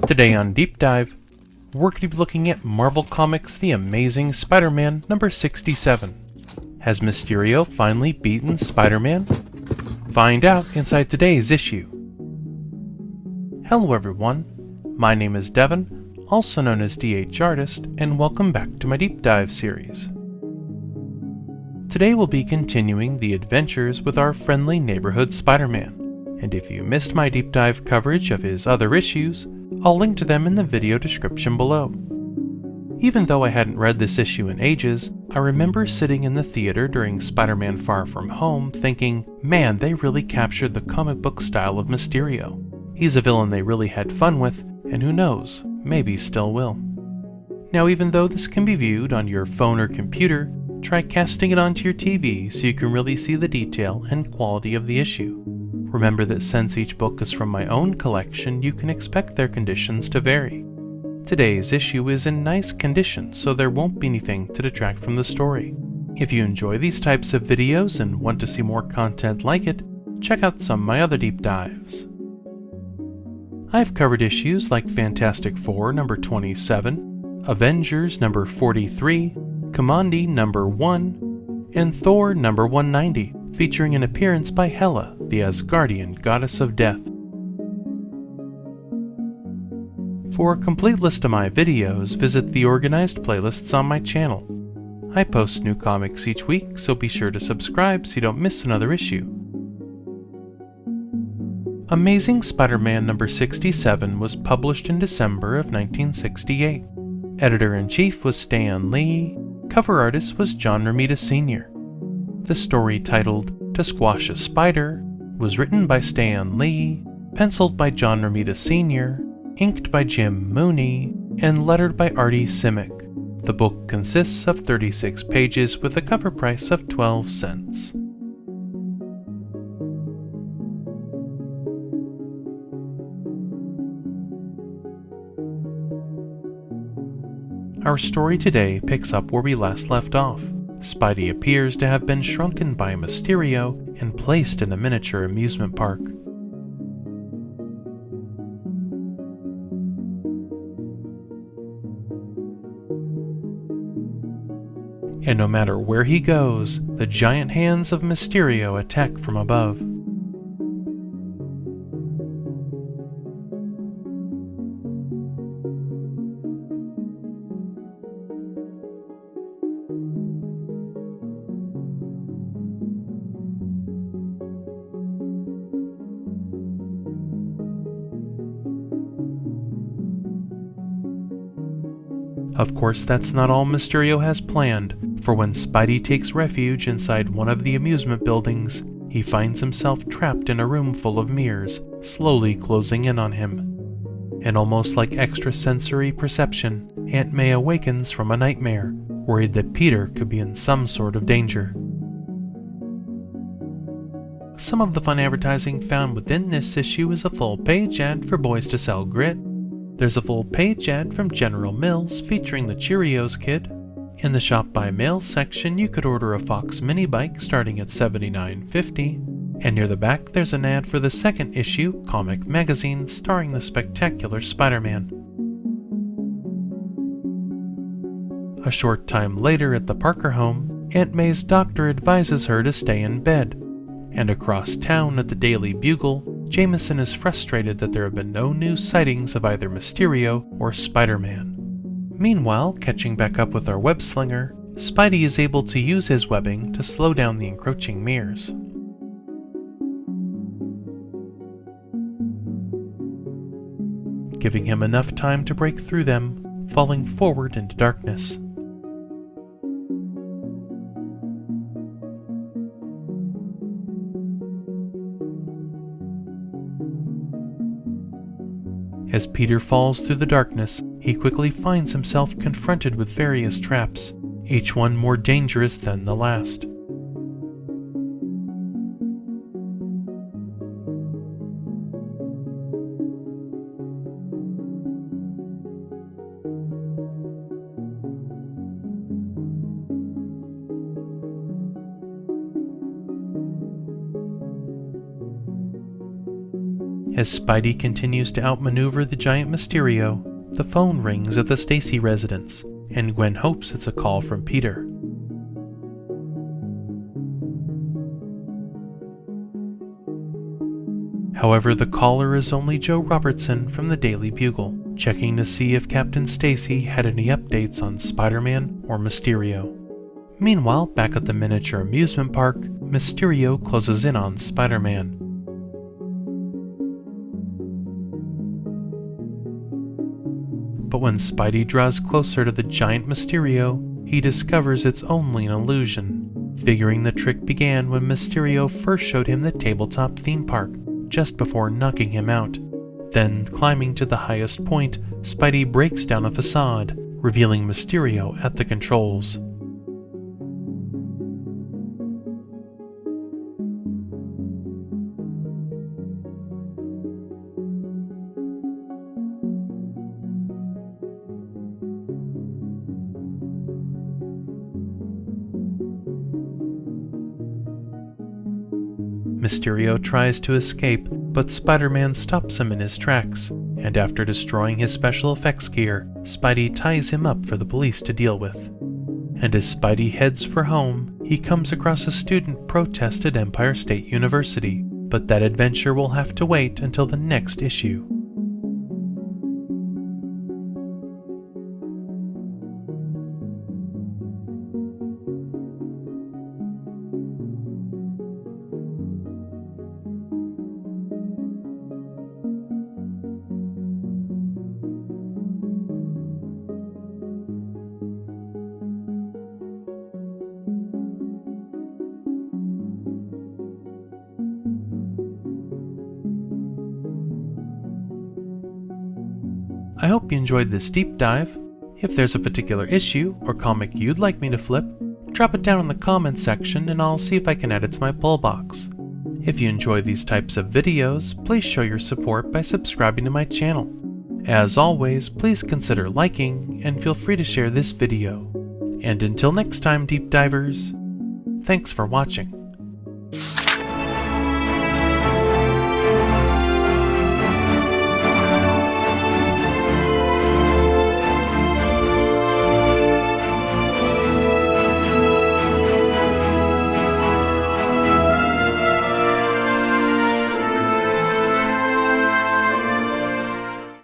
Today on Deep Dive, we're going to be looking at Marvel Comics' The Amazing Spider-Man number 67. Has Mysterio finally beaten Spider-Man? Find out inside today's issue. Hello everyone, my name is Devin, also known as DH Artist, and welcome back to my Deep Dive series. Today we'll be continuing the adventures with our friendly neighborhood Spider-Man, and if you missed my Deep Dive coverage of his other issues, I'll link to them in the video description below. Even though I hadn't read this issue in ages, I remember sitting in the theater during Spider-Man Far From Home thinking, man, they really captured the comic book style of Mysterio. He's a villain they really had fun with, and who knows, maybe still will. Now even though this can be viewed on your phone or computer, try casting it onto your TV so you can really see the detail and quality of the issue. Remember that since each book is from my own collection, you can expect their conditions to vary. Today's issue is in nice condition, so there won't be anything to detract from the story. If you enjoy these types of videos and want to see more content like it, check out some of my other deep dives. I've covered issues like Fantastic Four number 27, Avengers number 43, Commandi number 1, and Thor number 190, featuring an appearance by Hela, the Asgardian goddess of death. For a complete list of my videos, visit the organized playlists on my channel. I post new comics each week, so be sure to subscribe so you don't miss another issue. Amazing Spider-Man number 67 was published in December of 1968. Editor-in-chief was Stan Lee, cover artist was John Romita Sr. The story, titled To Squash a Spider, was written by Stan Lee, penciled by John Romita Sr., inked by Jim Mooney, and lettered by Artie Simek. The book consists of 36 pages with a cover price of 12 cents. Our story today picks up where we last left off. Spidey appears to have been shrunken by Mysterio and placed in a miniature amusement park. And no matter where he goes, the giant hands of Mysterio attack from above. Of course, that's not all Mysterio has planned, for when Spidey takes refuge inside one of the amusement buildings, he finds himself trapped in a room full of mirrors, slowly closing in on him. And almost like extrasensory perception, Aunt May awakens from a nightmare, worried that Peter could be in some sort of danger. Some of the fun advertising found within this issue is a full-page ad for Boys to Sell Grit. There's a full-page ad from General Mills featuring the Cheerios Kid. In the Shop by Mail section, you could order a Fox mini bike starting at $79.50. And near the back, there's an ad for the second issue comic magazine starring the spectacular Spider-Man. A short time later at the Parker home, Aunt May's doctor advises her to stay in bed. And across town at the Daily Bugle, Jameson is frustrated that there have been no new sightings of either Mysterio or Spider-Man. Meanwhile, catching back up with our web-slinger, Spidey is able to use his webbing to slow down the encroaching mirrors. Giving him enough time to break through them, falling forward into darkness. As Peter falls through the darkness, he quickly finds himself confronted with various traps, each one more dangerous than the last. As Spidey continues to outmaneuver the giant Mysterio, the phone rings at the Stacy residence, and Gwen hopes it's a call from Peter. However, the caller is only Joe Robertson from the Daily Bugle, checking to see if Captain Stacy had any updates on Spider-Man or Mysterio. Meanwhile, back at the miniature amusement park, Mysterio closes in on Spider-Man. But when Spidey draws closer to the giant Mysterio, he discovers it's only an illusion, figuring the trick began when Mysterio first showed him the tabletop theme park, just before knocking him out. Then, climbing to the highest point, Spidey breaks down a facade, revealing Mysterio at the controls. Mysterio tries to escape, but Spider-Man stops him in his tracks, and after destroying his special effects gear, Spidey ties him up for the police to deal with. And as Spidey heads for home, he comes across a student protest at Empire State University, but that adventure will have to wait until the next issue. I hope you enjoyed this deep dive. If there's a particular issue or comic you'd like me to flip, drop it down in the comments section and I'll see if I can add it to my pull box. If you enjoy these types of videos, please show your support by subscribing to my channel. As always, please consider liking and feel free to share this video. And until next time, deep divers, thanks for watching.